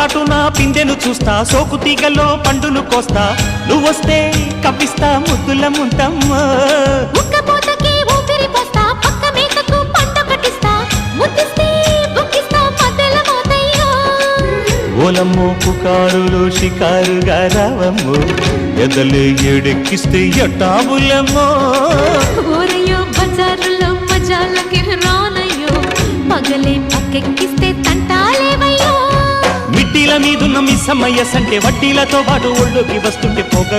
చాటున పిందెను చూస్తా, సోకు తీగల్లో పండును కోస్తా, నువ్వొస్తే కప్పిస్తా ముద్దుల ముంతమ్మో. ఉక్కపోతకి ఊపిరి పోస్తా, పక్క మేకకు పంట కట్టిస్తా, ముద్దిస్తే బుక్కిస్తా మధ్యల మోతయ్యో. ఓలమ్మో పుకారులు షికారుగా రావమ్మో, ఎదలే ఏడెక్కిస్తే ఎట్టాబులమ్మో. ఊరయ్యో బజారులో మజాలకి రానయ్యో, పగలే పక్కెక్కిస్తే తంటాలేవయ్యో. మిట్టిల మీదున్న మిస్సమ్మయ్య సంటే వడ్డీలతో పాటు ఒళ్ళోకి వస్తుంటే పోగ